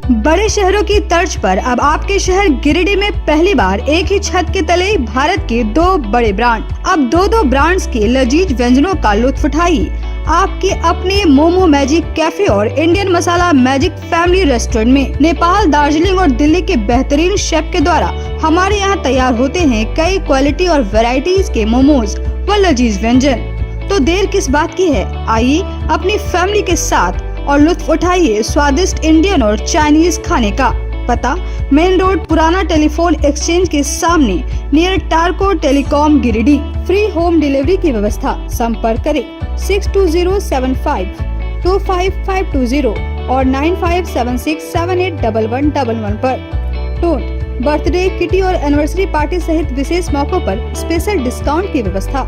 बड़े शहरों की तर्ज पर अब आपके शहर गिरिडीह में पहली बार एक ही छत के तले भारत के दो बड़े ब्रांड। अब दो ब्रांड्स के लजीज व्यंजनों का लुत्फ उठाइए। आपके अपने मोमो मैजिक कैफे और इंडियन मसाला मैजिक फैमिली रेस्टोरेंट में नेपाल, दार्जिलिंग और दिल्ली के बेहतरीन शेफ के द्वारा हमारे यहाँ तैयार होते हैं कई क्वालिटी और वैरायटीज के मोमोज व लजीज व्यंजन। तो देर किस बात की है, आइए अपनी फैमिली के साथ और लुत्फ उठाइए स्वादिष्ट इंडियन और चाइनीज खाने का। पता मेन रोड, पुराना टेलीफोन एक्सचेंज के सामने, near Tarco telecom, Giridih. Free home delivery की व्यवस्था। संपर्क करें 6207525520 और 9576781111 पर। टोन बर्थडे, किटी और एनिवर्सरी पार्टी सहित विशेष मौकों पर स्पेशल डिस्काउंट की व्यवस्था।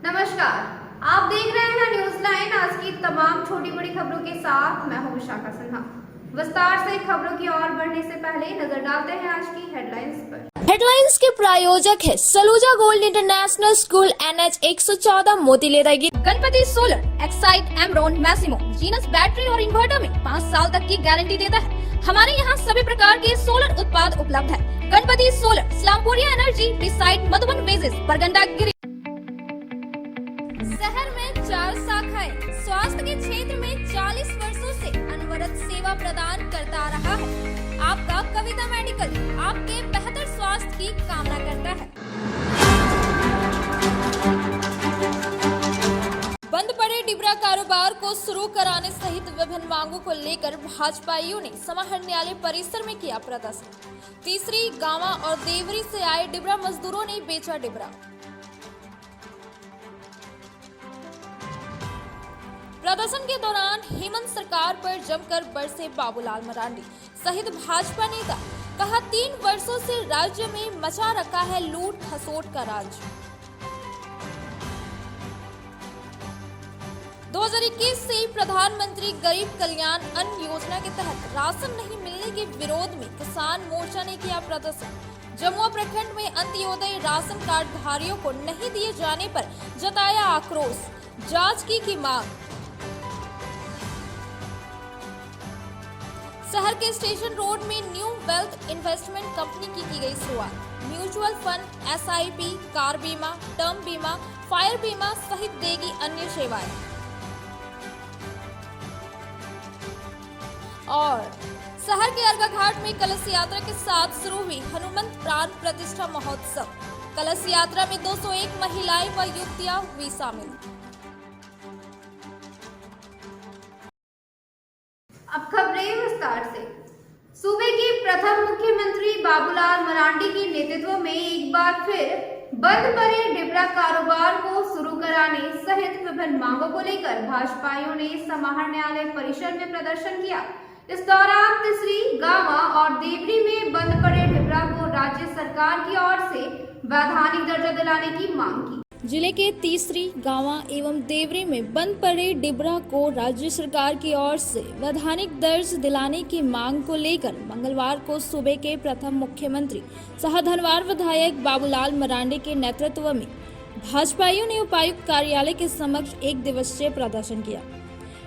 नमस्कार, आप देख रहे हैं न्यूज लाइन। आज की तमाम छोटी बड़ी खबरों के साथ मैं हूं विशाखा सिन्हा। विस्तार से खबरों की ओर बढ़ने से पहले नजर डालते हैं आज की हेडलाइंस पर। हेडलाइंस के प्रायोजक है Saluja gold international school, NH 114, मोतीलेरागी। गणपति सोलर, एक्साइट, एमरॉन, मैक्सिमो, जीनस बैटरी और इन्वर्टर में 5 साल तक की गारंटी देता है। हमारे यहाँ सभी प्रकार के सोलर उत्पाद उपलब्ध है। गणपति सोलर, स्लामपुरिया एनर्जी, रिसाइट, मधुबन बेसिस, परगंडा, गिरी। शहर में 4 शाखाएं स्वास्थ्य के क्षेत्र में 40 वर्षों से अनवरत सेवा प्रदान करता रहा है। आपका कविता मेडिकल आपके बेहतर स्वास्थ्य की कामना करता है। बंद पड़े डिबरा कारोबार को शुरू कराने सहित विभिन्न मांगों को लेकर भाजपाइयों ने समाहरण न्यायालय परिसर में किया प्रदर्शन। तीसरी, गांवा और देवरी से आए डिबरा मजदूरों ने बेचा डिबरा। प्रदर्शन के दौरान हेमंत सरकार पर जमकर बरसे बाबूलाल मरांडी सहित भाजपा नेता। कहा, 3 वर्षों से राज्य में मचा रखा है लूट खसोट का राज। 2021 से प्रधानमंत्री गरीब कल्याण अन्न योजना के तहत राशन नहीं मिलने के विरोध में किसान मोर्चा ने किया प्रदर्शन। जमुआ प्रखंड में अंत्योदय राशन कार्ड धारियों को नहीं दिए जाने पर जताया आक्रोश, जांच की मांग। शहर के स्टेशन रोड में न्यू वेल्थ इन्वेस्टमेंट कंपनी की गई शुरुआत। म्यूचुअल फंड, SIP, कार बीमा, टर्म बीमा, फायर बीमा सहित देगी अन्य सेवाएं। और शहर के अर्घा घाट में कलश यात्रा के साथ शुरू हुई हनुमंत प्राण प्रतिष्ठा महोत्सव। कलश यात्रा में 201 महिलाएं व युवतियां हुई शामिल। अब खबरें विस्तार से। सूबे के प्रथम मुख्यमंत्री बाबूलाल मरांडी के नेतृत्व में एक बार फिर बंद पड़े डिबरा कारोबार को शुरू कराने सहित विभिन्न मांगों को लेकर भाजपाइयों ने समाहरण न्यायालय परिसर में प्रदर्शन किया। इस दौरान तीसरी, गांवा और देवरी में बंद पड़े डिबरा को राज्य सरकार की ओर से वैधानिक दर्जा दिलाने की मांग की। जिले के तीसरी, गांवा एवं देवरी में बंद पड़े डिबरा को राज्य सरकार की ओर से वैधानिक दर्ज दिलाने की मांग को लेकर मंगलवार को सूबे के प्रथम मुख्यमंत्री सह धनवार विधायक बाबूलाल मरांडी के नेतृत्व में भाजपाइयों ने उपायुक्त कार्यालय के समक्ष 1 दिवसीय प्रदर्शन किया।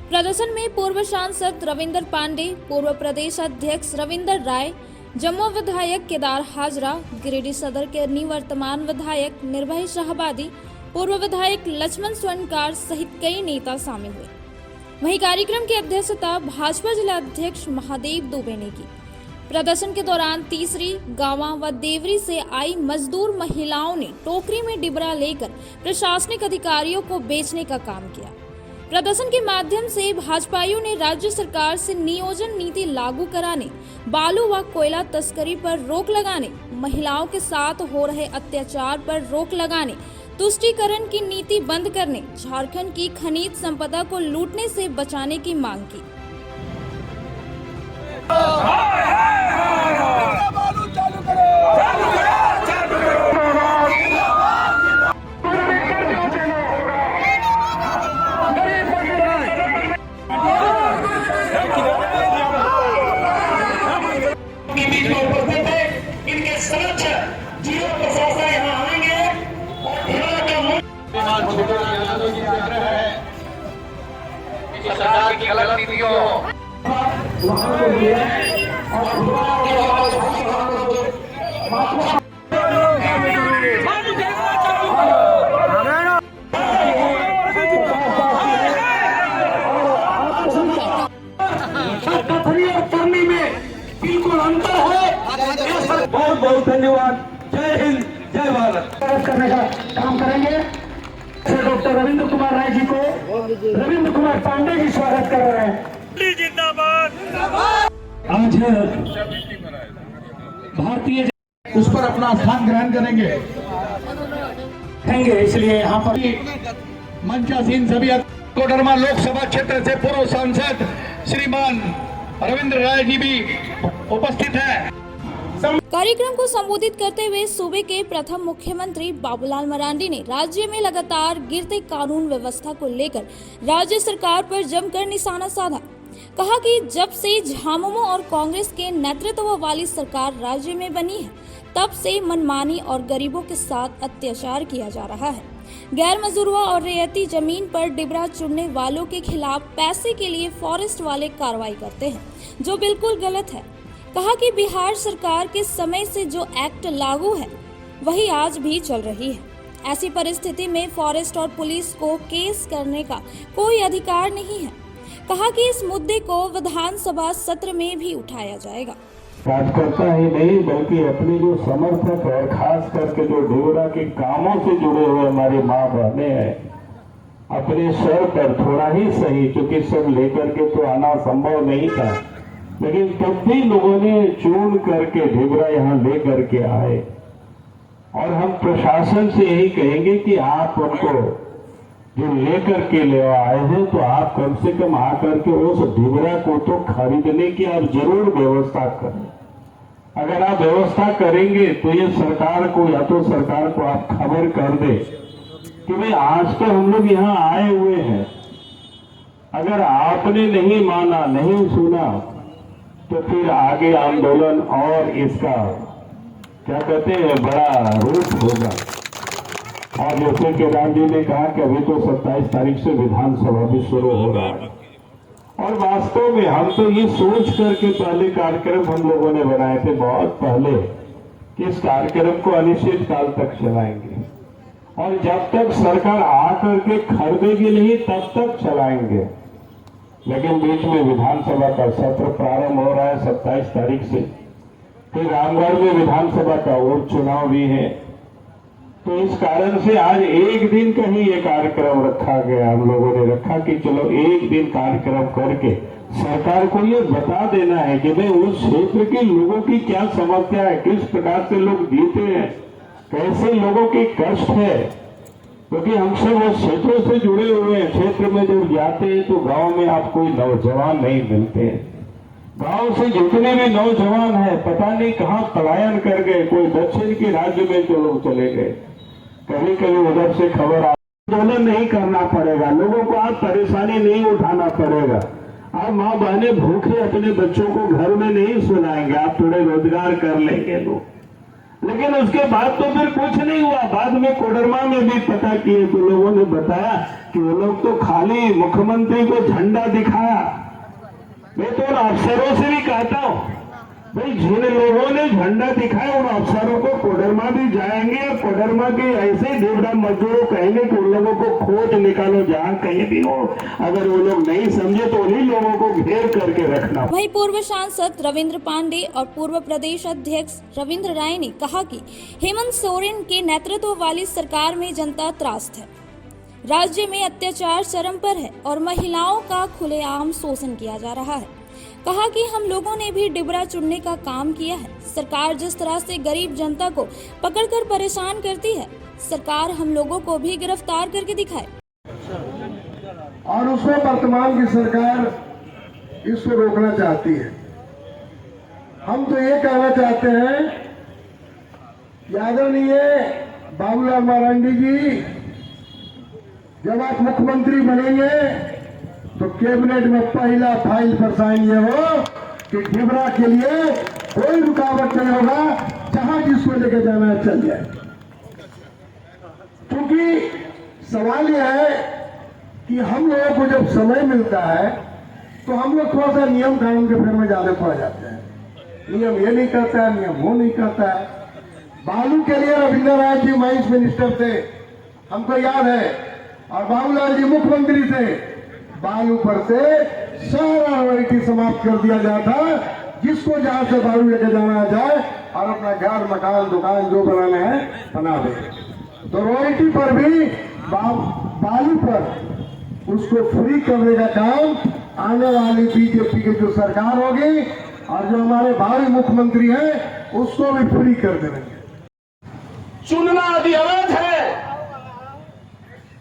प्रदर्शन में पूर्व सांसद रविंदर पांडे, पूर्व प्रदेश अध्यक्ष रविंदर राय, जमुआ विधायक केदार हाजरा, गिरिडीह सदर के निवर्तमान विधायक निर्भय शाहबादी, पूर्व विधायक लक्ष्मण स्वर्णकार सहित कई नेता शामिल हुए। वहीं कार्यक्रम की अध्यक्षता भाजपा जिला अध्यक्ष महादेव दुबे ने की। प्रदर्शन के दौरान तीसरी, गांवा व देवरी से आई मजदूर महिलाओं ने टोकरी में डिबरा लेकर प्रशासनिक अधिकारियों को बेचने का काम किया। प्रदर्शन के माध्यम से भाजपाइयों ने राज्य सरकार से नियोजन नीति लागू कराने, बालू व कोयला तस्करी पर रोक लगाने, महिलाओं के साथ हो रहे अत्याचार पर रोक लगाने, तुष्टीकरण की नीति बंद करने, झारखंड की खनिज संपदा को लूटने से बचाने की मांग की। सरकार की गलत नीतियों वहां को भी है और करने में बिल्कुल अंतर है। बहुत बहुत धन्यवाद। जय हिंद, जय भारत। करने का काम करेंगे। डॉक्टर रविंद्र कुमार राय जी को रविंद्र कुमार पांडे जी स्वागत कर रहे हैं। जिंदाबाद। आज भारतीय उस पर अपना स्थान ग्रहण करेंगे, इसलिए यहाँ पर मंचासीन सभी कोडरमा लोकसभा क्षेत्र से पूर्व सांसद श्रीमान रविंद्र राय जी भी उपस्थित हैं। कार्यक्रम को संबोधित करते हुए सूबे के प्रथम मुख्यमंत्री बाबूलाल मरांडी ने राज्य में लगातार गिरते कानून व्यवस्था को लेकर राज्य सरकार पर जमकर निशाना साधा। कहा कि जब से झामुमो और कांग्रेस के नेतृत्व वाली सरकार राज्य में बनी है, तब से मनमानी और गरीबों के साथ अत्याचार किया जा रहा है। गैर मजदूरवा और रियायती जमीन पर डिबरा चुनने वालों के खिलाफ पैसे के लिए फॉरेस्ट वाले कार्रवाई करते हैं, जो बिल्कुल गलत है। कहा कि बिहार सरकार के समय से जो एक्ट लागू है वही आज भी चल रही है। ऐसी परिस्थिति में फॉरेस्ट और पुलिस को केस करने का कोई अधिकार नहीं है। कहा कि इस मुद्दे को विधानसभा सत्र में भी उठाया जाएगा। कार्यकर्ता ही नहीं बल्कि अपने जो समर्थक है, खास करके जो डिबरा के कामों से जुड़े हुए हमारे माँ बहने हैं, अपने सर पर थोड़ा ही सही, क्योंकि सब लेकर के तो आना संभव नहीं था, लेकिन तब भी लोगों ने चुन करके डिबरा यहाँ ले करके आए। और हम प्रशासन से यही कहेंगे कि आप उनको जो लेकर के ले आए हैं, तो आप कम से कम आकर के उस डिबरा को तो खरीदने की आप जरूर व्यवस्था करें। अगर आप व्यवस्था करेंगे तो ये सरकार को, या तो सरकार को आप खबर कर दे कि भाई आज तो हम लोग यहाँ आए हुए हैं, अगर आपने नहीं माना, नहीं सुना, तो फिर आगे आंदोलन और इसका क्या कहते हैं बड़ा रूप होगा। और जैसे केदार जी ने कहा कि अभी तो 27 तारीख से विधानसभा भी शुरू हो रहा है, और वास्तव में हम तो ये सोच करके पहले कार्यक्रम हम लोगों ने बनाए थे बहुत पहले कि इस कार्यक्रम को अनिश्चित काल तक चलाएंगे, और जब तक सरकार आकर के खरीदेगी नहीं तब तक चलाएंगे। लेकिन बीच में विधानसभा का सत्र प्रारंभ हो रहा है 27 तारीख से, फिर रामगढ़ में विधानसभा का और चुनाव भी है, तो इस कारण से आज एक दिन का ही ये कार्यक्रम रखा गया। हम लोगों ने रखा कि चलो एक दिन कार्यक्रम करके सरकार को ये बता देना है कि भाई उस क्षेत्र के लोगों की क्या समस्या है, किस प्रकार से लोग जीते हैं, कैसे लोगों के कष्ट है, क्योंकि हम सब उस क्षेत्रों से जुड़े हुए हैं। क्षेत्र में जब जाते हैं तो गांव में आप कोई नौजवान नहीं मिलते हैं। गांव से जितने भी नौजवान हैं पता नहीं कहां पलायन कर गए, कोई दक्षिण के राज्य में तो लोग चले गए, कभी कभी उधर से खबर आंदोलन नहीं करना पड़ेगा, लोगों को आप परेशानी नहीं उठाना पड़ेगा। आप माँ बहने भूखे अपने बच्चों को घर में नहीं सुलाएंगे, आप थोड़े रोजगार कर लेंगे लोग। लेकिन उसके बाद तो फिर कुछ नहीं हुआ। बाद में कोडरमा में भी पता किए तो लोगों ने बताया कि वो लोग तो खाली मुख्यमंत्री को झंडा दिखाया। मैं तो उन अफसरों से भी कहता हूं भाई जिन लोगों ने झंडा दिखाया उन अफसरों को कोडरमा भी जाएंगे और कोडरमा के ऐसे डिबरा मजदूरों कहेंगे कि उन लोगों को खोज निकालो जहां कहीं भी हो। अगर वो लोग नहीं समझे तो उन्हीं लोगों को घेर करके रखना। वहीं पूर्व सांसद रविंद्र पांडे और पूर्व प्रदेश अध्यक्ष रविंद्र राय ने कहा कि हेमंत सोरेन के नेतृत्व वाली सरकार में जनता त्रस्त है, राज्य में अत्याचार चरम पर है और महिलाओं का खुलेआम शोषण किया जा रहा है। कहा कि हम लोगों ने भी डिबरा चुनने का काम किया है। सरकार जिस तरह से गरीब जनता को पकड़कर परेशान करती है, सरकार हम लोगों को भी गिरफ्तार करके दिखाए। और उसमें वर्तमान की सरकार इसको रोकना चाहती है। हम तो ये कहना चाहते हैं कि आदरणीय बाबूलाल मरांडी जी, जब आप मुख्यमंत्री बनेंगे तो कैबिनेट में पहला फाइल पर साइन ये हो कि डिबरा के लिए कोई रुकावट नहीं होगा, जहां जिसको लेके जाना है चल जाए। क्योंकि सवाल यह है कि हम लोगों को जब समय मिलता है तो हम लोग थोड़ा सा नियम कानून के फेर में ज्यादा पड़ जाते हैं। नियम ये नहीं करता है, नियम वो नहीं करता है। बालू के लिए रविंद्र राय जी माइंस मिनिस्टर थे, हमको याद है, और बाबूलाल जी मुख्यमंत्री थे। बालू पर से सारा रॉयल्टी समाप्त कर दिया गया था, जिसको जहां से बालू लेके जाना जाए और अपना घर मकान दुकान जो बनाना है बना दे। तो रॉयल्टी पर भी बालू पर उसको फ्री करने का काम आने वाली बीजेपी की जो सरकार होगी और जो हमारे भावी मुख्यमंत्री हैं उसको भी फ्री कर देंगे। चुनना यदि अवैध है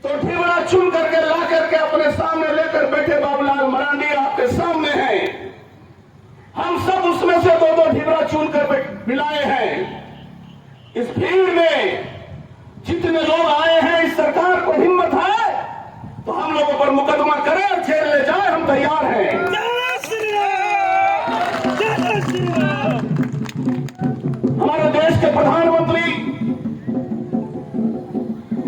तो ठिवरा चुन करके ला करके अपने सामने लेकर बैठे बाबूलाल मरांडी आपके सामने हैं। हम सब उसमें से दो ठिवरा चुन कर मिलाए हैं। इस भीड़ में जितने लोग आए हैं, इस सरकार को हिम्मत है तो हम लोगों पर मुकदमा करें और जेल ले जाए, हम तैयार हैं। हमारे देश के प्रधानमंत्री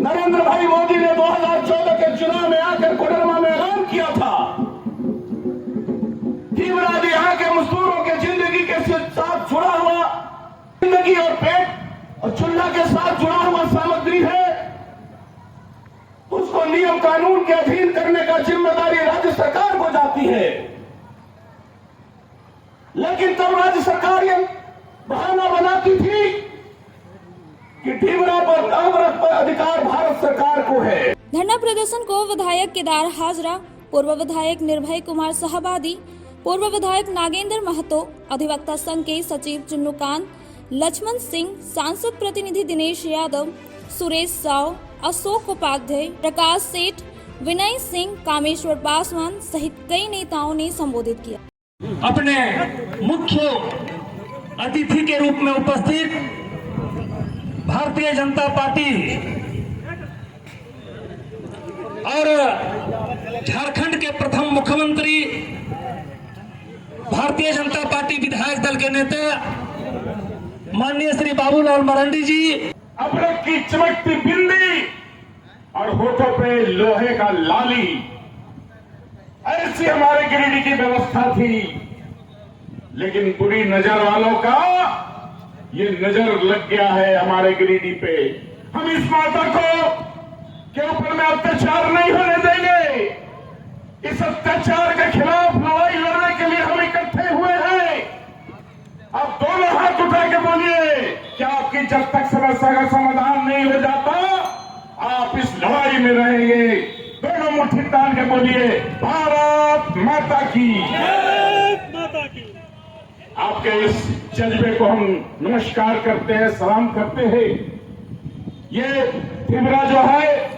नरेंद्र भाई मोदी ने 2014 के चुनाव में आकर कोडरमा में ऐलान किया था, तीव्रवादी यहाँ के मजदूरों के जिंदगी के साथ जुड़ा हुआ जिंदगी और पेट और चूल्हा के साथ जुड़ा हुआ सामग्री है, उसको नियम कानून के अधीन करने का जिम्मेदारी राज्य सरकार को जाती है। लेकिन तब राज्य सरकार ये बहाना बनाती थी कि ढीवरा पर अवरत पर अधिकार भारत सरकार को है। धरना प्रदर्शन को विधायक केदार हाजरा, पूर्व विधायक निर्भय कुमार साहबादी, पूर्व विधायक नागेंद्र महतो, अधिवक्ता संघ के सचिव चुन्नूकांत, लक्ष्मण सिंह, सांसद प्रतिनिधि दिनेश यादव, सुरेश साव, अशोक उपाध्याय, प्रकाश सेठ, विनय सिंह, कामेश्वर पासवान सहित कई नेताओं ने संबोधित किया। अपने मुख्य अतिथि के रूप में उपस्थित भारतीय जनता पार्टी और झारखंड के प्रथम मुख्यमंत्री, भारतीय जनता पार्टी विधायक दल के नेता माननीय श्री बाबूलाल मरांडी जी, अबरक की चमकती बिंदी और होठों पे लोहे का लाली, ऐसी हमारे गिरिडीह की व्यवस्था थी। लेकिन बुरी नजर वालों का ये नजर लग गया है हमारे गिरिडीह पे। हम इस माता को के ऊपर में अत्याचार नहीं होने देंगे। इस अत्याचार के खिलाफ लड़ाई लड़ने के लिए हम इकट्ठे हुए हैं। आप दोनों हाथ उठा के बोलिए कि आपकी जब तक समस्या का समाधान नहीं हो जाता आप इस लड़ाई में रहेंगे। दोनों मुट्ठी तान के बोलिए भारत माता की। आपके इस जज्बे को हम नमस्कार करते हैं, सलाम करते हैं। ये ढीवरा जो है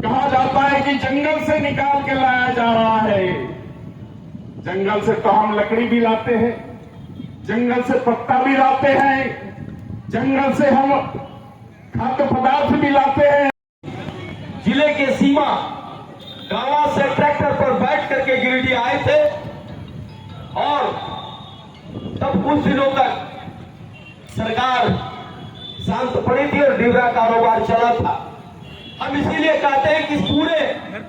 कहा जाता है कि जंगल से निकाल के लाया जा रहा है। जंगल से तो हम लकड़ी भी लाते हैं, जंगल से पत्ता भी लाते हैं, जंगल से हम खाद्य पदार्थ भी लाते हैं। जिले के सीमा गांव से ट्रैक्टर पर बैठ करके गिरिडीह आए थे और तब कुछ दिनों तक सरकार शांत पड़ी थी और ढीवरा कारोबार चला था। हम इसीलिए कहते हैं कि पूरे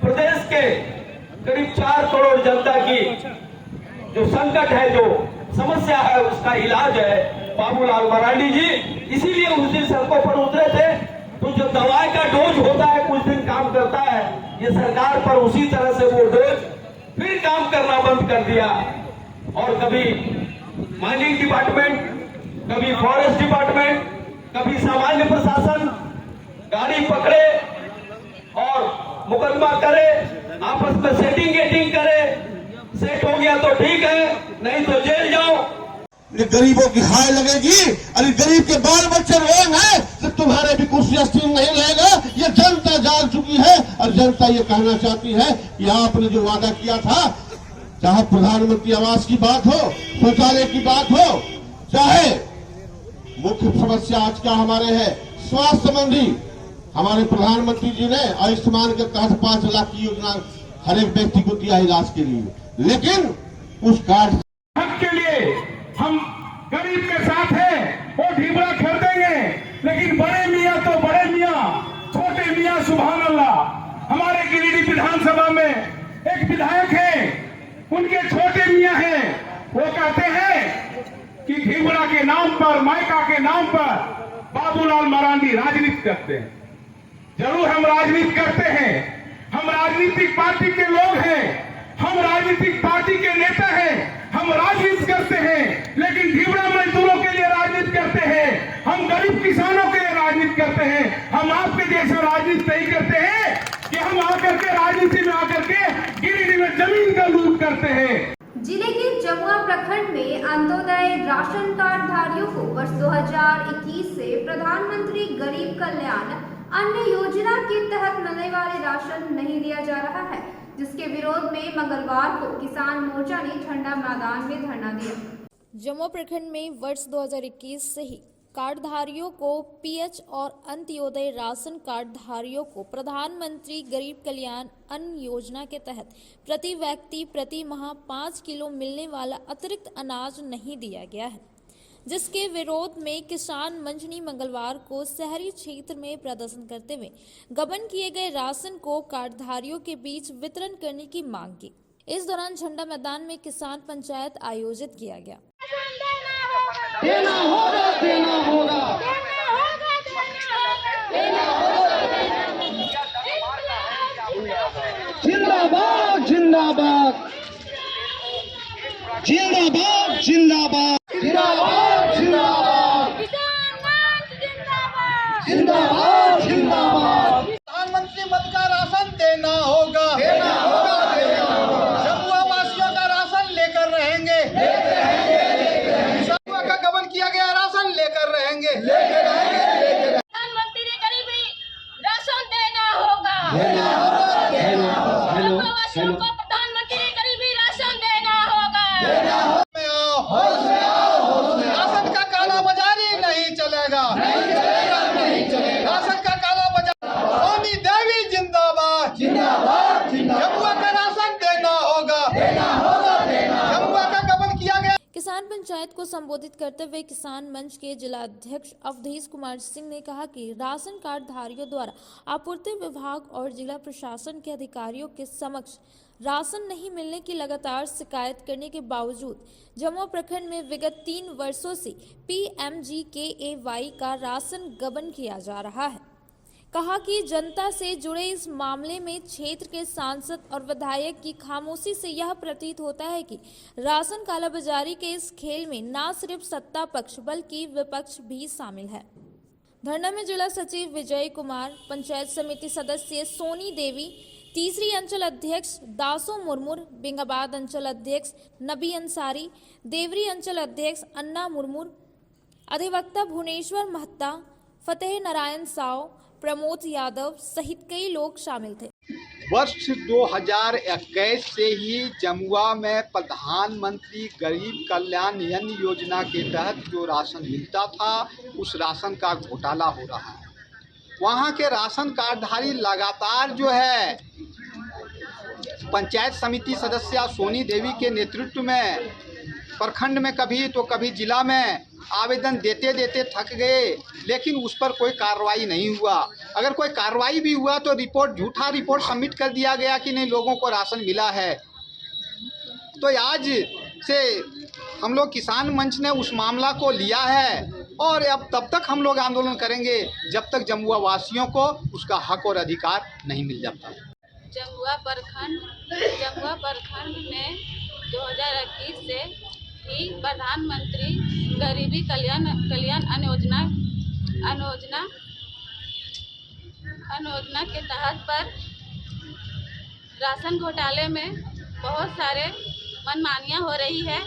प्रदेश के करीब 4 करोड़ जनता की जो संकट है, जो समस्या है, उसका इलाज है बाबूलाल मरांडी जी। इसीलिए उस दिन सड़कों पर उतरे थे। तो जो दवाई का डोज होता है कुछ दिन काम करता है, ये सरकार पर उसी तरह से वो डोज फिर काम करना बंद कर दिया। और कभी माइनिंग डिपार्टमेंट, कभी फॉरेस्ट डिपार्टमेंट, कभी सामान्य प्रशासन गाड़ी पकड़े और मुकदमा करे, आपस में सेटिंग गेटिंग करे। सेट हो गया तो ठीक है, नहीं तो जेल जाओ। गरीबों की हाय लगेगी, अरे गरीब के बाल बच्चे रोएंगे तो तुम्हारे भी कुर्सी अस्थिर नहीं रहेगा। ये जनता जाग चुकी है और जनता ये कहना चाहती है कि आपने जो वादा किया था, चाहे प्रधानमंत्री आवास की बात हो, शौचालय की बात हो, चाहे मुख्य समस्या आज का हमारे है स्वास्थ्य संबंधी, हमारे प्रधानमंत्री जी ने आयुष्मान के तहत 5 लाख की योजना हर एक व्यक्ति को दिया इलाज के लिए। लेकिन उस कार्ड के लिए हम गरीब के साथ हैं, वो ढीवरा खरीदेंगे। लेकिन बड़े मियाँ तो बड़े मियाँ, छोटे मियाँ सुभान अल्लाह। हमारे गिरिडीह विधानसभा में एक विधायक है उनके छोटे मियां हैं, वो कहते हैं कि ढीबरा के नाम पर, मायका के नाम पर बाबूलाल मरांडी राजनीति करते हैं। जरूर हम राजनीति करते हैं, हम राजनीतिक पार्टी के लोग हैं, हम राजनीतिक पार्टी के नेता हैं, हम राजनीति करते हैं, लेकिन ढीबरा मजदूरों के लिए राजनीति करते हैं, हम गरीब किसानों के लिए राजनीति करते हैं। हम आपके जैसा राजनीति नहीं करते हैं कि हम आकर के राजनीति में आकर के गिरिडीह में जमीन का लूट करते हैं। जिले के जमुआ प्रखंड में अंत्योदय राशन कार्ड धारियों को वर्ष 2021 से प्रधानमंत्री गरीब कल्याण अन्न योजना के तहत मिलने वाले राशन नहीं दिया जा रहा है, जिसके विरोध में मंगलवार को किसान मोर्चा ने झंडा मैदान में धरना दिया। जमुआ प्रखंड में वर्ष 2021 से ही कार्डधारियों को पीएच और अंत्योदय राशन कार्डधारियों को प्रधानमंत्री गरीब कल्याण अन्न योजना के तहत प्रति व्यक्ति प्रति माह 5 किलो मिलने वाला अतिरिक्त अनाज नहीं दिया गया है, जिसके विरोध में किसान मंच ने मंगलवार को शहरी क्षेत्र में प्रदर्शन करते हुए गबन किए गए राशन को कार्डधारियों के बीच वितरण करने की मांग की। इस दौरान झंडा मैदान में किसान पंचायत आयोजित किया गया। देना होगा, देना होगा, जिंदाबाद जिंदाबाद जिंदाबाद जिंदाबाद जिंदाबाद जिंदाबाद जिंदाबाद जिंदाबाद। प्रधानमंत्री मद का राशन देना होगा, देना होगा, देना होगा। जमुआ वासियों का राशन लेकर रहेंगे, जमुआ का गबन किया गया राशन लेकर रहेंगे, प्रधानमंत्री ने गरीबी राशन देना होगा, देना होगा, देना होगा। जमुआ वासियों को प्रधानमंत्री ने गरीबी राशन देना होगा। राशन का काला बाजारी नहीं चलेगा, राशन का काला बाजार। सोनी देवी जिंदाबाद जिंदाबाद जिंदाबाद। जमुआ का राशन देना होगा, देना होगा, देना। जमुआ का गबन किया गया। किसान पंचायत को संबोधित करते हुए किसान मंच के जिला अध्यक्ष अवधेश कुमार सिंह ने कहा कि राशन कार्ड धारियों द्वारा आपूर्ति विभाग और जिला प्रशासन के अधिकारियों के समक्ष राशन नहीं मिलने की लगातार शिकायत करने के बावजूद जमुआ प्रखंड में विगत 3 वर्षों से PMGKAY का राशन गबन किया जा रहा है। कहा कि जनता से जुड़े इस मामले में क्षेत्र के सांसद और विधायक की खामोशी से यह प्रतीत होता है कि राशन कालाबाजारी के इस खेल में न सिर्फ सत्ता पक्ष बल्कि विपक्ष भी शामिल है। धरना में जिला सचिव विजय कुमार, पंचायत समिति सदस्य सोनी देवी, तीसरी अंचल अध्यक्ष दासो मुर्मू, बेंगाबाद अंचल अध्यक्ष नबी अंसारी, देवरी अंचल अध्यक्ष अन्ना मुर्मू, अधिवक्ता भुवनेश्वर महता, फतेह नारायण साव, प्रमोद यादव सहित कई लोग शामिल थे। वर्ष 2021 से ही जमुआ में प्रधानमंत्री गरीब कल्याण अन्न योजना के तहत जो राशन मिलता था उस राशन का घोटाला हो रहा है। वहाँ के राशन कार्डधारी लगातार जो है पंचायत समिति सदस्य सोनी देवी के नेतृत्व में प्रखंड में कभी तो कभी जिला में आवेदन देते देते थक गए, लेकिन उस पर कोई कार्रवाई नहीं हुआ। अगर कोई कार्रवाई भी हुआ तो झूठा रिपोर्ट सबमिट कर दिया गया कि नहीं लोगों को राशन मिला है। तो आज से हम लोग किसान मंच ने उस मामला को लिया है और अब तब तक हम लोग आंदोलन करेंगे जब तक जमुआ वासियों को उसका हक और अधिकार नहीं मिल जाता। जमुआ प्रखंड में 2021 से ही प्रधानमंत्री गरीबी कल्याण अन्न योजना के तहत पर राशन घोटाले में बहुत सारे मनमानियां हो रही है।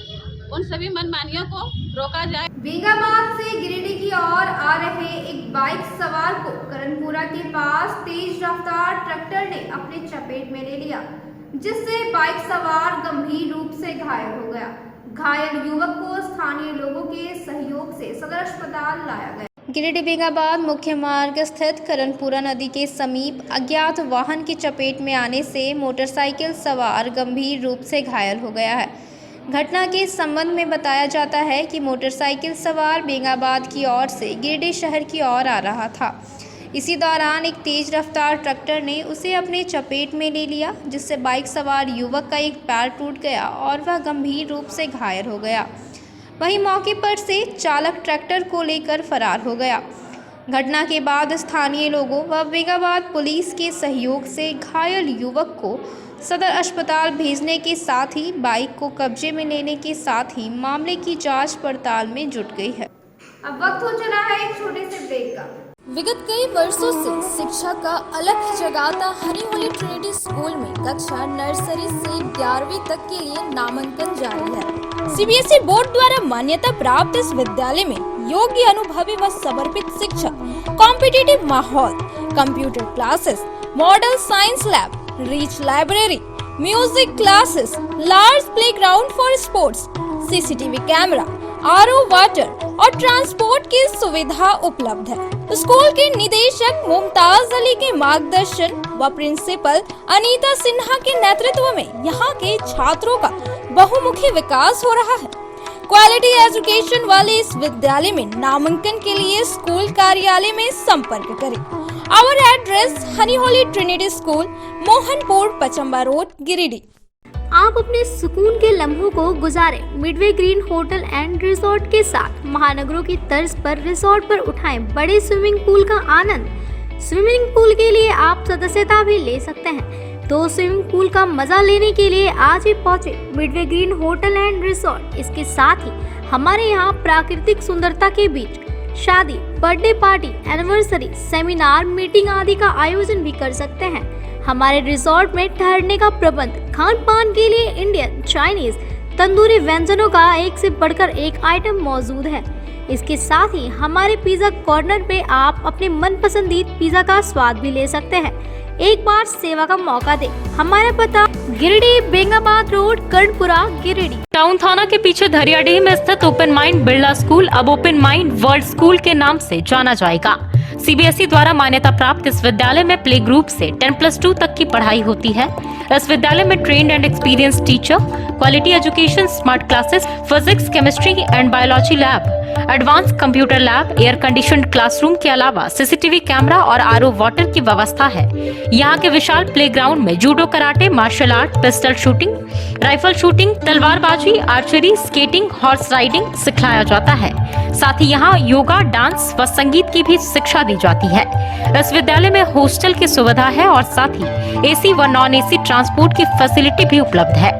उन सभी मनमानियों को रोका जाए। बेंगाबाद से गिरिडीह की ओर आ रहे एक बाइक सवार को करणपुरा के पास तेज रफ्तार ट्रैक्टर ने अपने चपेट में ले लिया, जिससे बाइक सवार गंभीर रूप से घायल हो गया। घायल युवक को स्थानीय लोगों के सहयोग से सदर अस्पताल लाया गया। गिरिडीह बेंगाबाद मुख्य मार्ग स्थित करणपुरा नदी के समीप अज्ञात वाहन की चपेट में आने से मोटरसाइकिल सवार गंभीर रूप से घायल हो गया है। घटना के संबंध में बताया जाता है कि मोटरसाइकिल सवार बेंगाबाद की ओर से गिरिडीह शहर की ओर आ रहा था। इसी दौरान एक तेज रफ्तार ट्रैक्टर ने उसे अपने चपेट में ले लिया, जिससे बाइक सवार युवक का एक पैर टूट गया और वह गंभीर रूप से घायल हो गया। वहीं मौके पर से चालक ट्रैक्टर को लेकर फरार हो गया। घटना के बाद स्थानीय लोगों व बेगाबाद पुलिस के सहयोग से घायल युवक को सदर अस्पताल भेजने के साथ ही बाइक को कब्जे में लेने के साथ ही मामले की जांच पड़ताल में जुट गई है। अब वक्त हो चला है एक छोटे से ब्रेक का। विगत कई वर्षों से शिक्षा का अलग जगाता हनी होली ट्रिनिटी स्कूल में कक्षा नर्सरी से 11वीं तक के लिए नामांकन जारी है। सीबीएसई बोर्ड द्वारा मान्यता प्राप्त इस विद्यालय में योग्य, अनुभवी व समर्पित शिक्षक, कॉम्पिटिटिव माहौल, computer classes, model science lab, rich library, music classes, large playground for sports, CCTV camera, RO water और ट्रांसपोर्ट की सुविधा उपलब्ध है। स्कूल के निदेशक मुमताज अली के मार्गदर्शन व प्रिंसिपल अनीता सिन्हा के नेतृत्व में यहाँ के छात्रों का बहुमुखी विकास हो रहा है। क्वालिटी एजुकेशन वाले इस विद्यालय में नामांकन के लिए स्कूल कार्यालय में संपर्क करें। आवर एड्रेस हनी holy trinity school, Mohanpur, Pachamba road, Giridih. आप अपने सुकून के लम्हों को गुजारें midway green hotel and resort के साथ। महानगरों की तर्ज पर रिजॉर्ट पर उठाएं बड़े स्विमिंग पूल का आनंद। स्विमिंग पूल के लिए आप सदस्यता भी ले सकते हैं, तो स्विमिंग पूल का मजा लेने के लिए आज ही पहुंचे Midway green hotel and resort. इसके साथ ही हमारे यहाँ प्राकृतिक सुंदरता के बीच शादी, birthday party, anniversary, seminar, meeting आदि का आयोजन भी कर सकते हैं। हमारे रिजॉर्ट में ठहरने का प्रबंध, खान पान के लिए इंडियन, चाइनीज, तंदूरी व्यंजनों का एक से बढ़कर एक आइटम मौजूद है। इसके साथ ही हमारे पिज्जा कॉर्नर पे आप अपने मनपसंदीदा पिज्जा का स्वाद भी ले सकते हैं। एक बार सेवा का मौका दें। हमारा पता गिरिडीह, बेंगाबाद रोड, कर्णपुरा, गिरिडीह। टाउन थाना के पीछे धरियाडीह में स्थित ओपन माइंड बिरला स्कूल अब ओपन माइंड वर्ल्ड स्कूल के नाम से जाना जाएगा। सीबीएसई द्वारा मान्यता प्राप्त इस विद्यालय में प्ले ग्रुप से 10+2 तक की पढ़ाई होती है। इस विद्यालय में trained and experience teacher, quality education, smart classes, physics, chemistry and biology lab, advance computer lab, air conditioned classroom के अलावा सीसीटीवी कैमरा और आरओ वाटर की व्यवस्था है। यहाँ के विशाल प्लेग्राउंड में judo, karate, martial art, pistol shooting, rifle shooting, तलवारबाजी, आर्चरी, स्केटिंग, हॉर्स राइडिंग सिखाया जाता है। साथ ही यहाँ योगा, डांस व संगीत की भी शिक्षा दी जाती है। इस विद्यालय में हॉस्टल की सुविधा है और साथ ही एसी व नॉन एसी ट्रांसपोर्ट की फैसिलिटी भी उपलब्ध है।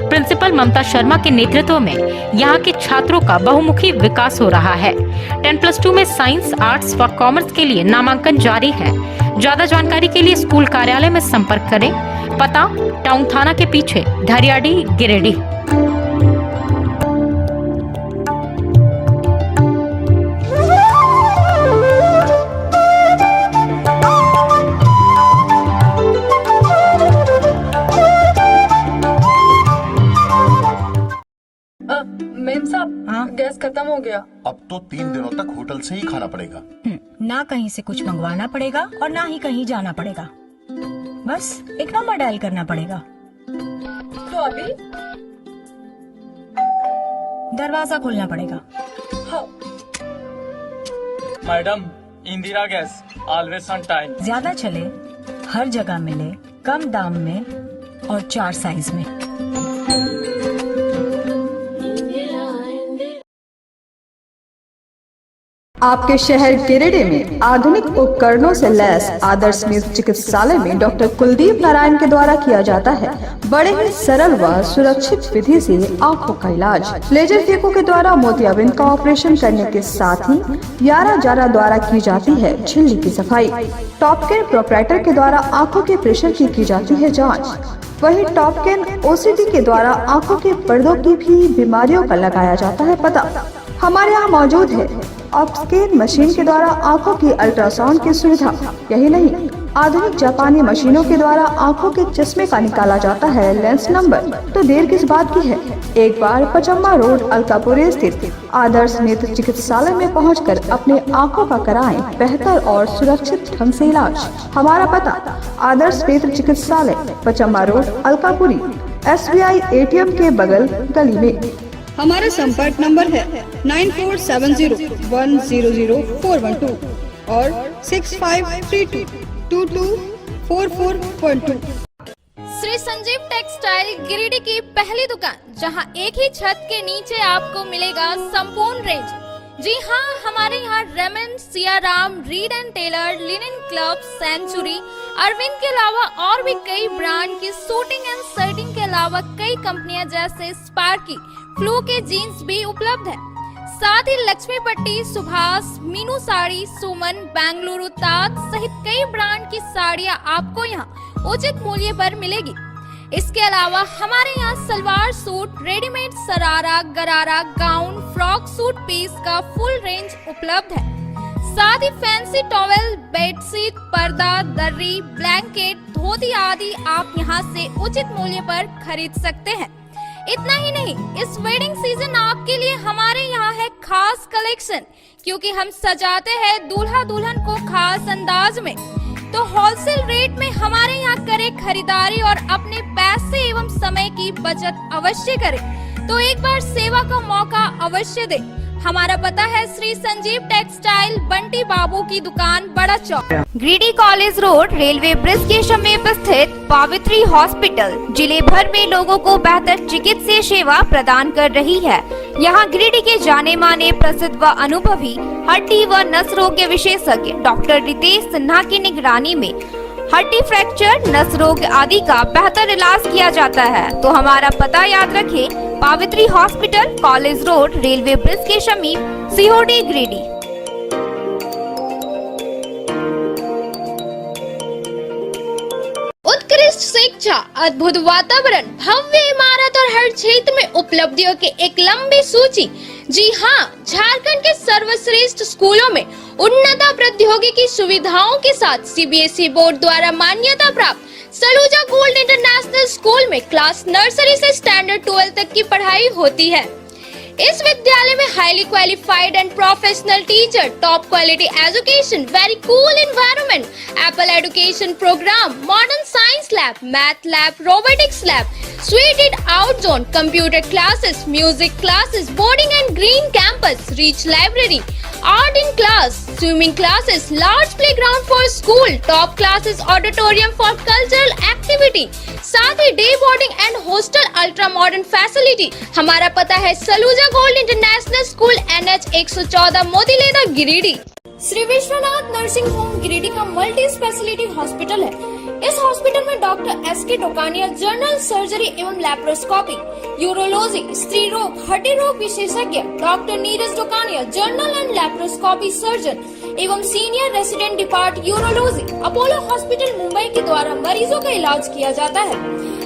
प्रिंसिपल ममता शर्मा के नेतृत्व में यहाँ के छात्रों का बहुमुखी विकास हो रहा है। 10+2 में साइंस, आर्ट्स व कॉमर्स के लिए नामांकन जारी है। ज्यादा जानकारी के लिए स्कूल कार्यालय में संपर्क करें। पता टाउन थाना के पीछे, धरियाडीह, गिरिडीह। मेम साहब, हाँ? गैस खत्म हो गया। अब तो 3 दिनों तक होटल से ही खाना पड़ेगा। ना कहीं से कुछ मंगवाना पड़ेगा और ना ही कहीं जाना पड़ेगा। बस एक नंबर डायल करना पड़ेगा। तो अभी दरवाजा खोलना पड़ेगा। हाँ। Madam, Indira gas always on time. ज्यादा चले, हर जगह मिले, कम दाम में और 4 साइज में। आपके शहर गिरिडीह में आधुनिक उपकरणों से लैस आदर्श नेत्र चिकित्सालय में डॉक्टर कुलदीप नारायण के द्वारा किया जाता है बड़े ही सरल व सुरक्षित विधि से आंखों का इलाज। लेजर फेको के द्वारा मोतियाबिंद का ऑपरेशन करने के साथ ही 11 जारा द्वारा की जाती है झिल्ली की सफाई। टॉपकेन प्रोपराइटर के द्वारा आंखों के प्रेशर की जाती है जाँच। वही टॉपकेन ओसीडी के द्वारा आंखों के पर्दों की भी बीमारियों का लगाया जाता है पता। हमारे यहाँ मौजूद है ऑप्टिकल मशीन के द्वारा आंखों की अल्ट्रासाउंड की सुविधा। यही नहीं, आधुनिक जापानी मशीनों के द्वारा आंखों के चश्मे का निकाला जाता है लेंस नंबर। तो देर किस बात की है, एक बार पचम्बा रोड, अलकापुरी स्थित आदर्श नेत्र चिकित्सालय में पहुंचकर अपने आंखों का कराएं बेहतर और सुरक्षित ढंग से इलाज। हमारा पता आदर्श नेत्र चिकित्सालय, Pachamba road, Alkapuri, SBI ATM के बगल गली में। हमारा संपर्क नंबर है 9470100412। और 6532224412। श्री संजीव टेक्सटाइल गिरिडीह की पहली दुकान, जहां एक ही छत के नीचे आपको मिलेगा संपूर्ण रेंज। जी हाँ, हमारे यहाँ Raymond, Siyaram, Reid and Taylor, Linen Club, Century, Arvind के अलावा और भी कई ब्रांड की सूटिंग एंड शर्टिंग के अलावा कई कंपनियां जैसे स्पार्की, फ्लू के जीन्स भी उपलब्ध है। साथ ही लक्ष्मी पट्टी, सुभाष, मीनू साड़ी, सुमन, बेंगलुरु ताज सहित कई ब्रांड की साड़ियां आपको यहाँ उचित मूल्य पर मिलेगी। इसके अलावा हमारे यहाँ सलवार सूट, रेडीमेड सरारा, गरारा, गाउन, फ्रॉक सूट पीस का फुल रेंज उपलब्ध है। साथ ही फैंसी टॉवेल, बेडशीट, पर्दा, दर्री, ब्लैंकेट, धोती आदि आप यहाँ से उचित मूल्य पर खरीद सकते हैं। इतना ही नहीं, इस वेडिंग सीजन आपके लिए हमारे यहाँ है खास कलेक्शन, क्योंकि हम सजाते हैं दूल्हा दुल्हन को खास अंदाज में। तो होलसेल रेट में हमारे यहाँ करें खरीदारी और अपने पैसे एवं समय की बचत अवश्य करें। तो एक बार सेवा का मौका अवश्य दें। हमारा पता है श्री संजीव टेक्सटाइल, बंटी बाबू की दुकान, Bada Chowk, Giridih college road, railway bridge के समीप स्थित पावित्री हॉस्पिटल जिले भर में लोगों को बेहतर चिकित्सीय सेवा प्रदान कर रही है। यहाँ गिरिडीह के जाने माने, प्रसिद्ध व अनुभवी हड्डी व नस रोग के विशेषज्ञ डॉक्टर रितेश सिन्हा की निगरानी में हड्डी फ्रैक्चर, नस रोग आदि का बेहतर इलाज किया जाता है। तो हमारा पता याद रखें, Pavitri hospital, college road, railway bridge के समीप, सीओडी, गिरिडीह। उत्कृष्ट शिक्षा, अद्भुत वातावरण, भव्य इमारत और हर क्षेत्र में उपलब्धियों की एक लंबी सूची। जी हाँ, झारखंड के सर्वश्रेष्ठ स्कूलों में उन्नत प्रौद्योगिकी सुविधाओं के साथ सीबीएसई बोर्ड द्वारा मान्यता प्राप्त सलूजा गोल्ड इंटरनेशनल स्कूल में क्लास नर्सरी से स्टैंडर्ड 12 तक की पढ़ाई होती है। इस विद्यालय में highly qualified and professional teacher, top quality education, very cool environment, Apple education program, modern science lab, math lab, robotics lab, suited out zone, computer classes, music classes, boarding and green campus, rich library, art in class, swimming classes, large playground for school, top classes, auditorium for cultural activity, साथ ही day boarding and hostel, ultra modern facility. हमारा पता है Saluja gold international school, NH 114, Motileda, Giridih. Shri Vishwanath nursing home Giridih का multi speciality hospital है। इस hospital में doctor SK Tokania general surgery एवं लैप्रोस्कोपी, यूरोलॉजी, स्त्री रोग, हड्डी रोग विशेषज्ञ, doctor Neeraj Tokania general and laparoscopy surgeon एवं senior resident depart urology, Apollo hospital Mumbai के द्वारा मरीजों का इलाज किया जाता है।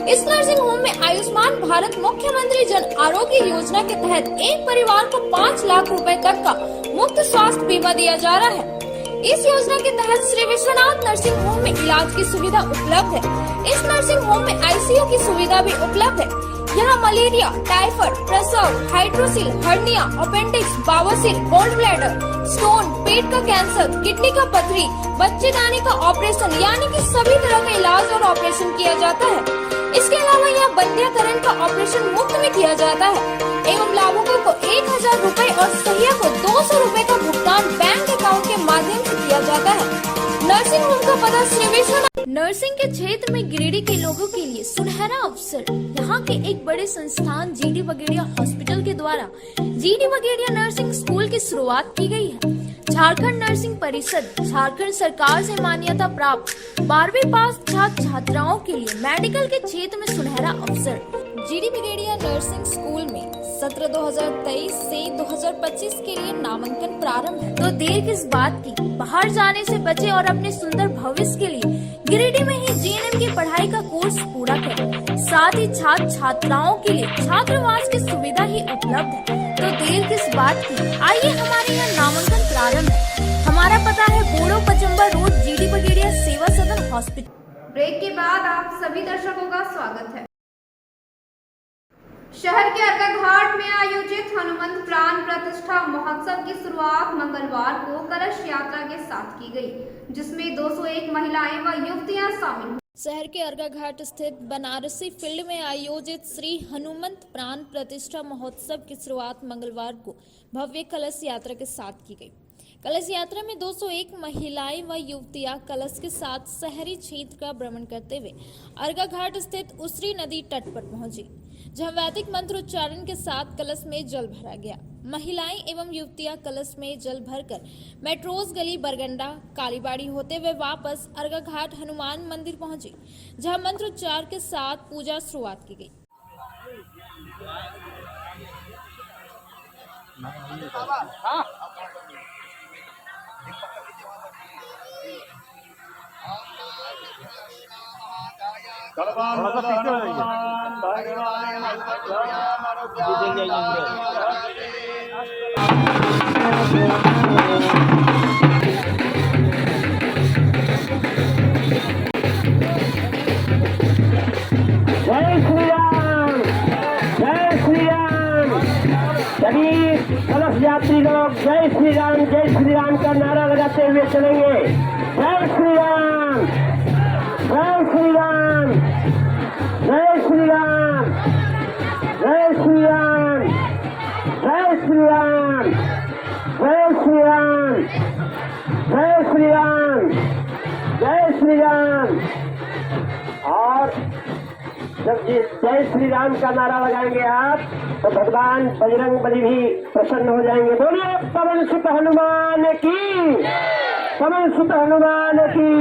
इस नर्सिंग होम में आयुष्मान भारत मुख्यमंत्री जन आरोग्य योजना के तहत एक परिवार को 5 लाख रुपए तक का मुफ्त स्वास्थ्य बीमा दिया जा रहा है। इस योजना के तहत श्री विश्वनाथ नर्सिंग होम में इलाज की सुविधा उपलब्ध है। इस नर्सिंग होम में ICU की सुविधा भी उपलब्ध है। यहाँ मलेरिया, टाइफाइड, प्रसव, हाइड्रोसिल, हर्निया, अपेंडिक्स, बावसीर, गोल्ड ब्लैडर, स्टोन, पेट का कैंसर, किडनी का पथरी, बच्चेदानी का ऑपरेशन यानी कि सभी तरह का इलाज और ऑपरेशन किया जाता है। इसके अलावा यहाँ बंध्याकरण का ऑपरेशन मुफ्त में किया जाता है एवं लाभुकों को 1000 रुपए और सहिया को 200 रुपए का भुगतान बैंक अकाउंट के माध्यम से किया जाता है। नर्सिंग होम का पता श्री विश्वनाथ। नर्सिंग के क्षेत्र में गिरिडीह के लोगों के लिए सुनहरा अवसर। यहाँ के एक बड़े संस्थान GD बगेड़िया हॉस्पिटल के द्वारा GD बगेड़िया नर्सिंग स्कूल की शुरुआत की गई है। झारखंड नर्सिंग परिषद, झारखंड सरकार से मान्यता प्राप्त 12वीं पास छात्र छात्राओं के लिए मेडिकल के क्षेत्र में सुनहरा अवसर। GD बगेड़िया नर्सिंग स्कूल में सत्र 2023 से 2025 के लिए नामांकन प्रारंभ है। तो देर किस बात की, बाहर जाने से बचे और अपने सुंदर भविष्य के लिए गिरिडीह में ही GNM की पढ़ाई का कोर्स पूरा करें। साथ ही छात्र छात्राओं के लिए छात्रावास की सुविधा ही उपलब्ध है। तो देर किस बात की, आइए हमारे यहाँ नामांकन प्रारंभ है। हमारा पता है बोड़ो पचम्बा रोड, GD बगेड़िया सेवा सदन हॉस्पिटल। ब्रेक के बाद आप सभी दर्शकों का स्वागत है। शहर के अर्का घाट में आयोजित हनुमंत प्राण प्रतिष्ठा महोत्सव की शुरुआत मंगलवार को कलश यात्रा के साथ की गई, जिसमें 201 महिलाएं व युवतियां शामिल हुई। शहर के अर्का घाट स्थित बनारसी फील्ड में आयोजित श्री हनुमंत प्राण प्रतिष्ठा महोत्सव की शुरुआत मंगलवार को भव्य कलश यात्रा के साथ की गई। कलश यात्रा में 201 महिलाएं व युवतियां कलश के साथ शहरी क्षेत्र का भ्रमण करते हुए अर्घा घाट स्थित उसरी नदी तट पर पहुंची, जहां वैदिक मंत्रोच्चारण के साथ कलश में जल भरा गया। महिलाएं एवं युवतियां कलश में जल भरकर मेट्रोज गली बरगंडा कालीबाड़ी होते हुए वापस अर्घा घाट हनुमान मंदिर पहुंची, जहां मंत्रोच्चार के साथ पूजा शुरुआत की गई। जय श्री राम, जय श्री राम। सभी कलश यात्री लोग जय श्री राम का नारा लगाते हुए चलेंगे। जय श्री राम, जय श्री राम, जय श्री राम, जय श्री राम, जय श्री राम, जय श्री राम, जय श्री राम, जय श्री राम। और जब जय श्री राम का नारा लगाएंगे आप, तो भगवान बजरंग बली भी प्रसन्न हो जाएंगे। बोलिए पवन सुत हनुमान की, पवन सुत हनुमान की।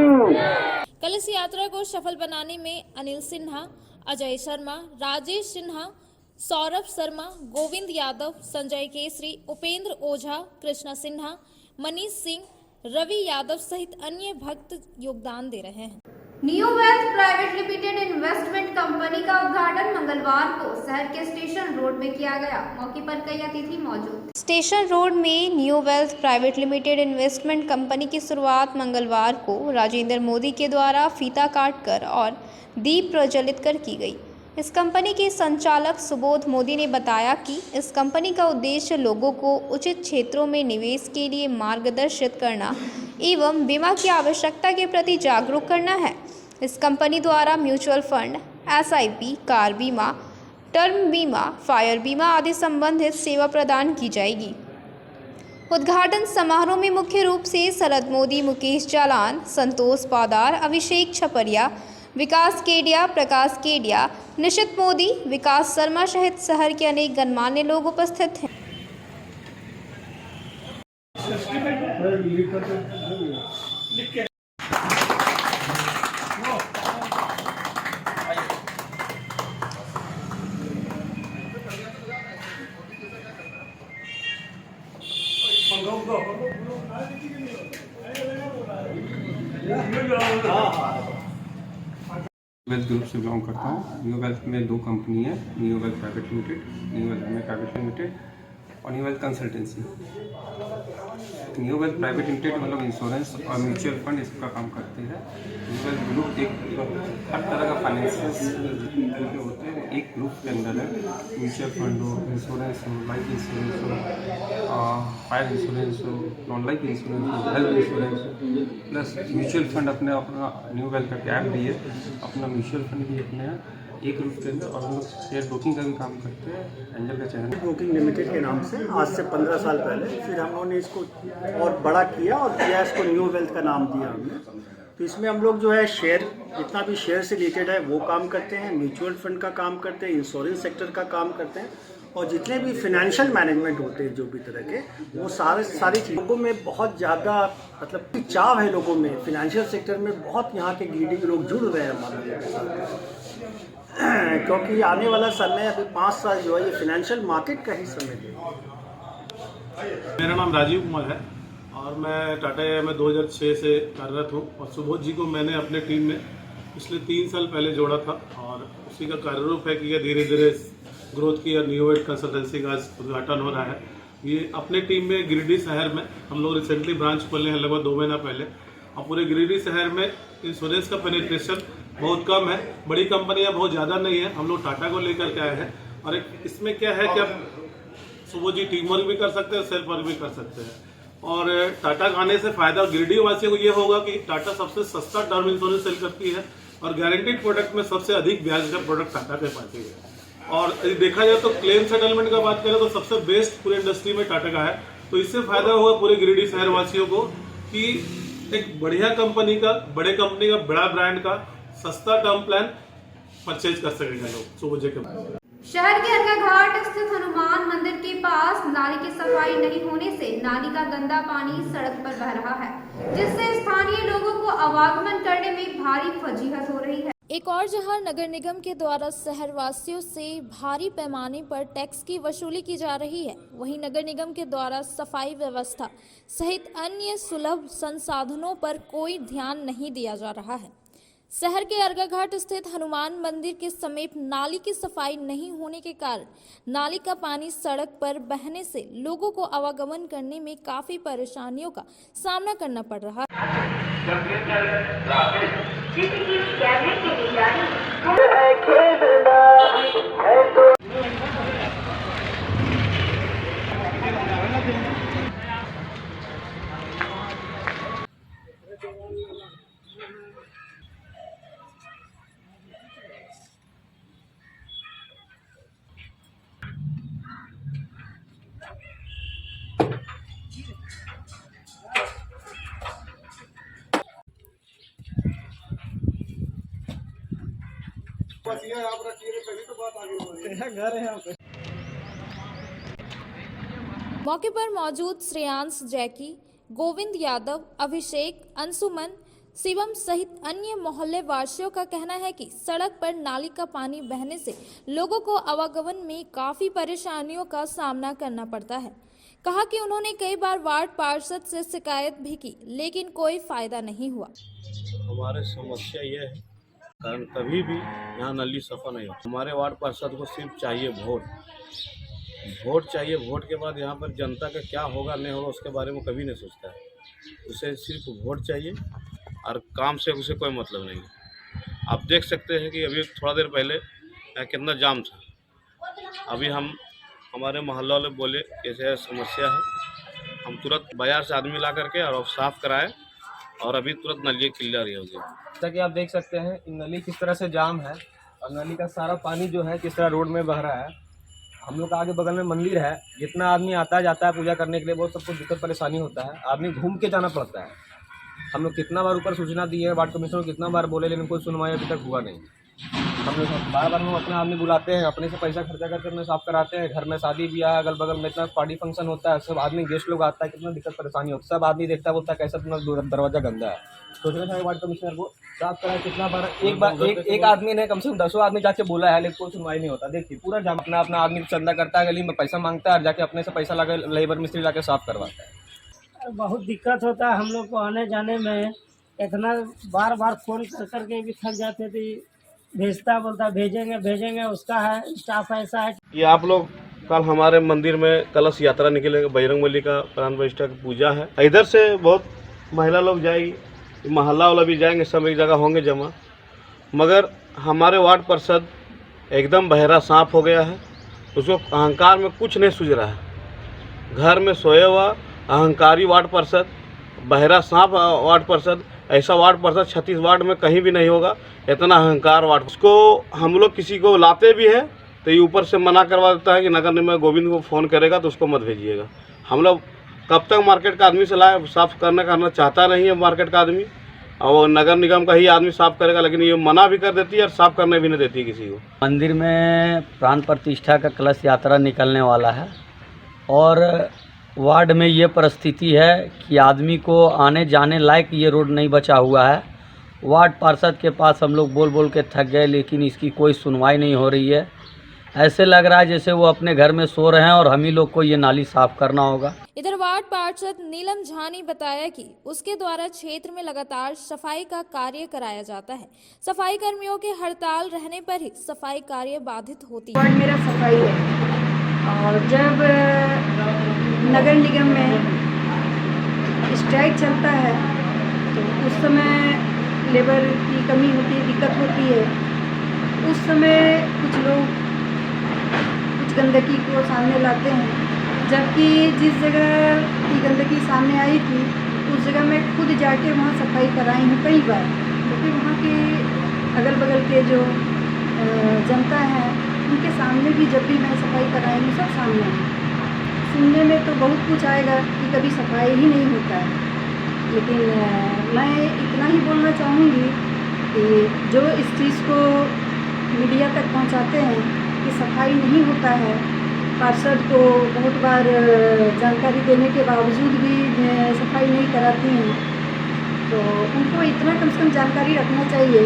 कलश यात्रा को सफल बनाने में अनिल सिन्हा, अजय शर्मा, राजेश सिन्हा, सौरभ शर्मा, गोविंद यादव, संजय केसरी, उपेंद्र ओझा, कृष्णा सिन्हा, मनीष सिंह, रवि यादव सहित अन्य भक्त योगदान दे रहे हैं। New wealth private limited investment company का उद्घाटन मंगलवार को शहर के स्टेशन रोड में किया गया। मौके पर कई अतिथि मौजूद। स्टेशन रोड में new wealth private limited investment company की शुरुआत मंगलवार को राजेंद्र मोदी के द्वारा फीता काटकर और दीप प्रज्वलित कर की गई। इस कंपनी के संचालक सुबोध मोदी ने बताया कि इस कंपनी का उद्देश्य लोगों को उचित क्षेत्रों में निवेश के लिए मार्गदर्शित करना एवं बीमा की आवश्यकता के प्रति जागरूक करना है। इस कंपनी द्वारा म्यूचुअल फंड, एसआईपी, कार बीमा, टर्म बीमा, फायर बीमा आदि संबंधित सेवा प्रदान की जाएगी। उद्घाटन समारोह में मुख्य रूप से शरद मोदी, मुकेश जालान, संतोष पादार, अभिषेक छपरिया, विकास केडिया, प्रकाश केडिया, निशित मोदी, विकास शर्मा सहित शहर के अनेक गणमान्य लोग उपस्थित हैं। वेल्थ ग्रुप से बिलोंग करता हूँ। न्यू वेल्थ में 2 कंपनी है, new wealth private limited, new wealth में प्राइवेट लिमिटेड और new wealth consultancy. New wealth private limited मतलब इंश्योरेंस और म्यूचुअल फंड इसका काम करते हैं। न्यू वेल्थ ग्रुप एक हर तरह का फाइनेंशियल होते हैं, एक ग्रुप के अंदर है। म्यूचुअल फंड हो, इंश्योरेंस हो, लाइफ इंश्योरेंस हो, फायर इंश्योरेंस हो, नॉन लाइफ इंश्योरेंस हो, हेल्थ इंश्योरेंस हो, प्लस म्यूचुअल फंड अपना न्यू वेल्थ का कैप भी है, अपना म्यूचुअल फंड भी अपने एक ग्रुप के अंदर। और हम लोग शेयर ब्रोकिंग का भी काम करते हैं, एंजल का चैनल ब्रोकिंग लिमिटेड के नाम से आज से 15 साल पहले। फिर हम लोगों ने इसको और बड़ा किया और किया इसको न्यू वेल्थ का नाम दिया हमने। तो इसमें हम लोग जो है शेयर, जितना भी शेयर से रिलेटेड है वो काम करते हैं, म्यूचुअल फंड का काम करते हैं, इंश्योरेंस सेक्टर का काम करते हैं, और जितने भी फाइनेंशियल मैनेजमेंट होते हैं जो भी तरह के, वो सारी चीज़ों लोगों में बहुत ज़्यादा मतलब चाव है लोगों में। फाइनेंशियल सेक्टर में बहुत यहाँ के गिरिडीह लोग जुड़ रहे हैं हमारे साथ, क्योंकि आने वाला समय अभी 5 साल जो है ये फाइनेंशियल मार्केट का ही समय है। मेरा नाम राजीव कुमार है और मैं टाटा में 2006 से कार्यरत हूँ। और सुबोध जी को मैंने अपने टीम में पिछले 3 साल पहले जोड़ा था और उसी का कार्यरूप है कि ये धीरे धीरे ग्रोथ की और न्यू वेल्थ कंसल्टेंसी का उद्घाटन हो रहा है। ये अपने टीम में गिरिडीह शहर में हम लोग रिसेंटली ब्रांच खोले हैं लगभग 2 महीना पहले, और पूरे गिरिडीह शहर में इंश्योरेंस का पेनिट्रेशन बहुत कम है, बड़ी कंपनियां बहुत ज़्यादा नहीं है। हम लोग टाटा को लेकर के आए हैं और इसमें क्या है कि आप सुबह जी टीम वर्क भी कर सकते हैं, सेल्फ वर्क भी कर सकते हैं। और टाटा का आने से फायदा गिरिडीह वासियों को ये होगा कि टाटा सबसे सस्ता टर्म इंश्योरेंस सेल करती है और गारंटीड प्रोडक्ट में सबसे अधिक ब्याज का प्रोडक्ट टाटा के पास है। और यदि देखा जाए तो क्लेम सेटलमेंट का बात करें तो सबसे बेस्ट पूरे इंडस्ट्री में टाटा का है। तो इससे फायदा हुआ पूरे गिरिडीह शहर वासियों को कि एक बढ़िया कंपनी का, बड़े कंपनी का, बड़ा ब्रांड का सस्ता टर्म प्लान परचेज कर सकेंगे लोग सुबह के। शहर के अर्का घाट स्थित हनुमान मंदिर के पास नाली की सफाई नहीं होने से नाली का गंदा पानी सड़क पर बह रहा है, जिससे स्थानीय लोगों को आवागमन करने में भारी फजीहत हो रही है। एक और जहां नगर निगम के द्वारा शहरवासियों से भारी पैमाने पर टैक्स की वसूली की जा रही है, वहीं नगर निगम के द्वारा सफाई व्यवस्था सहित अन्य सुलभ संसाधनों पर कोई ध्यान नहीं दिया जा रहा है। शहर के अर्का घाट स्थित हनुमान मंदिर के समीप नाली की सफाई नहीं होने के कारण नाली का पानी सड़क पर बहने से लोगों को आवागमन करने में काफी परेशानियों का सामना करना पड़ रहा है। बस ये आप रखिए, तभी तो बात आगे बढ़ेगी। घर है यहाँ पे। मौके पर मौजूद श्रेयांश जैकी, गोविंद यादव, अभिषेक, अंशुमन, शिवम सहित अन्य मोहल्ले वासियों का कहना है कि सड़क पर नाली का पानी बहने से लोगों को आवागमन में काफी परेशानियों का सामना करना पड़ता है। कहा कि उन्होंने कई बार वार्ड पार्षद से शिकायत भी की, लेकिन कोई फायदा नहीं हुआ। हमारे समस्या ये है, कारण कभी भी यहाँ नली सफा नहीं हो। हमारे वार्ड पार्षद को सिर्फ चाहिए वोट चाहिए। वोट के बाद यहाँ पर जनता का क्या होगा नहीं होगा उसके बारे में कभी नहीं सोचता है। उसे सिर्फ वोट चाहिए और काम से उसे कोई मतलब नहीं है। आप देख सकते हैं कि अभी थोड़ा देर पहले यहाँ कितना जाम था। अभी हमारे मोहल्ला वाले बोले ऐसे समस्या है, हम तुरंत बाजार से आदमी ला करके और साफ कराए और अभी तुरंत नली क्लियर हो गई। जैसा कि आप देख सकते हैं नली किस तरह से जाम है और नली का सारा पानी जो है किस तरह रोड में बह रहा है। हम लोग का आगे बगल में मंदिर है, जितना आदमी आता जाता है पूजा करने के लिए बहुत सबको दिक्कत परेशानी होता है, आदमी घूम के जाना पड़ता है। हम लोग कितना बार ऊपर सूचना दी है, वार्ड कमिश्नर को कितना बार बोले, लेकिन कोई सुनवाई अभी तक हुआ नहीं। हम लोग बार बार हम अपने आदमी बुलाते हैं, अपने से पैसा खर्चा करके अपने साफ कराते हैं। घर में शादी ब्याह अगल बगल में इतना पार्टी फंक्शन होता है, सब आदमी गेस्ट लोग आता है, कितना दिक्कत परेशानी होता है। सब आदमी देखता बोलता है कैसा तुम्हारा दरवाजा गंदा है। सोचना चाहिए वार्ड कमिश्नर को साफ कराए। कितना बार एक आदमी ने कम से कम 10 आदमी जाके बोला है, लेकिन कोई सुनवाई नहीं होता। देखिए पूरा जाम अपना आदमी चंदा करता है, गली में पैसा मांगता है और जाके अपने से पैसा लगा लेबर मिस्त्री लाके साफ करवाता है। बहुत दिक्कत होता है हम लोग को आने जाने में। इतना बार बार फोन करके भी थक जाते थे। भेजता बोलता भेजेंगे उसका है स्टाफ ऐसा है। ये आप लोग कल हमारे मंदिर में कलश यात्रा निकलेगा, बजरंगबली का प्राण प्रतिष्ठा की पूजा है। इधर से बहुत महिला लोग जाएगी, मोहल्ला वाला भी जाएंगे, सब एक जगह होंगे जमा। मगर हमारे वार्ड पार्षद एकदम बहरा सांप हो गया है, उसको अहंकार में कुछ नहीं सूझ रहा है। घर में सोया हुआ अहंकारी वार्ड पार्षद, बहरा सांप वार्ड पार्षद। ऐसा वार्ड पार्षद 36 वार्ड में कहीं भी नहीं होगा, इतना अहंकार वार्ड। उसको हम लोग किसी को लाते भी हैं तो ये ऊपर से मना करवा देता है कि नगर निगम गोविंद को फ़ोन करेगा तो उसको मत भेजिएगा। हम लोग कब तक मार्केट का आदमी से लाए, साफ करना चाहता नहीं है मार्केट का आदमी, और नगर निगम का ही आदमी साफ करेगा, लेकिन ये मना भी कर देती है और साफ करने भी नहीं देती किसी को। मंदिर में प्राण प्रतिष्ठा का कलश यात्रा निकलने वाला है और वार्ड में ये परिस्थिति है कि आदमी को आने जाने लायक ये रोड नहीं बचा हुआ है। वार्ड पार्षद के पास हम लोग बोल के थक गए, लेकिन इसकी कोई सुनवाई नहीं हो रही है। ऐसे लग रहा है जैसे वो अपने घर में सो रहे हैं और हम ही लोग को ये नाली साफ करना होगा। इधर वार्ड पार्षद नीलम झा ने बताया कि उसके द्वारा क्षेत्र में लगातार सफाई का कार्य कराया जाता है। सफाई कर्मियों के हड़ताल रहने पर ही सफाई कार्य बाधित होती है। वार्ड मेरा सफाई है और जब नगर निगम में स्ट्राइक चलता है तो उस समय लेबर की कमी होती है, दिक्कत होती है। उस समय कुछ लोग कुछ गंदगी को सामने लाते हैं, जबकि जिस जगह की गंदगी सामने आई थी उस जगह मैं खुद जाके वहाँ सफाई कराई हूँ कई बार, क्योंकि वहाँ के अगल बगल के जो जनता है उनके सामने भी जब भी मैं सफाई कराई हूँ सब सामने है। सुनने में तो बहुत कुछ आएगा कि कभी सफाई ही नहीं होता है, लेकिन मैं इतना ही बोलना चाहूँगी कि जो इस चीज़ को मीडिया तक पहुंचाते हैं कि सफाई नहीं होता है, पार्षद को बहुत बार जानकारी देने के बावजूद भी सफाई नहीं कराती हैं, तो उनको इतना कम से कम जानकारी रखना चाहिए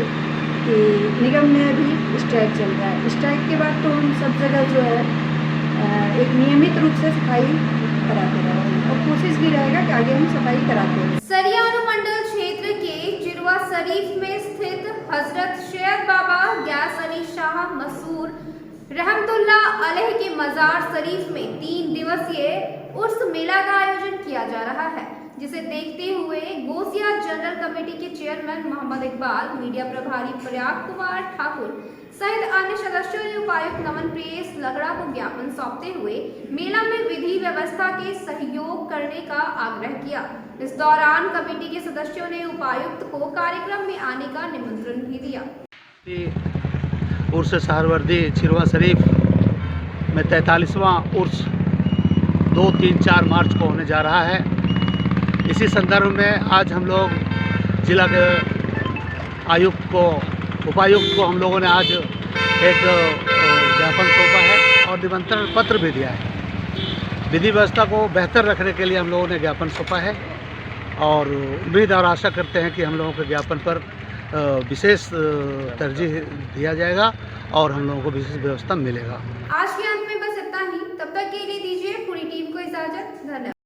कि निगम में अभी स्ट्राइक चल रहा है। स्ट्राइक के बाद तो हम सब जगह जो है एक नियमित रूप से सफाई कराते रहेंगे और कोशिश भी रहेगा कि आगे हम सफाई कराते रहें। सरिया अनुमंडल क्षेत्र के चिरवा शरीफ में स्थित हजरत शेख बाबा गयास अली शाह मसूर रहमतुल्ला अलैह के मजार शरीफ में 3 दिवसीय उर्स मेला का आयोजन किया जा रहा है, जिसे देखते हुए गोसिया जनरल कमेटी के चेयरमैन मोहम्मद इकबाल, मीडिया प्रभारी प्रयाग कुमार ठाकुर सहित अन्य सदस्यों ने उपायुक्त नमन प्रेस लगड़ा को ज्ञापन सौंपते हुए मेला में विधि व्यवस्था के सहयोग करने का आग्रह किया। इस दौरान कमेटी के सदस्यों ने उपायुक्त को कार्यक्रम में आने का निमंत्रण भी दिया। उर्स सहरवर्दी चिरवा शरीफ में 43वां उर्स 2, 3, 4 मार्च को होने जा रहा है। इसी संदर्भ में आज हम लोग जिला के उपायुक्त को हम लोगों ने आज एक ज्ञापन सौंपा है और निमंत्रण पत्र भी दिया है। विधि व्यवस्था को बेहतर रखने के लिए हम लोगों ने ज्ञापन सौंपा है और उम्मीद और आशा करते हैं कि हम लोगों के ज्ञापन पर विशेष तरजीह दिया जाएगा और हम लोगों को विशेष व्यवस्था मिलेगा। आज के अंत में बस इतना ही। तब तक के लिए दीजिए पूरी टीम को इजाजत। धन्यवाद।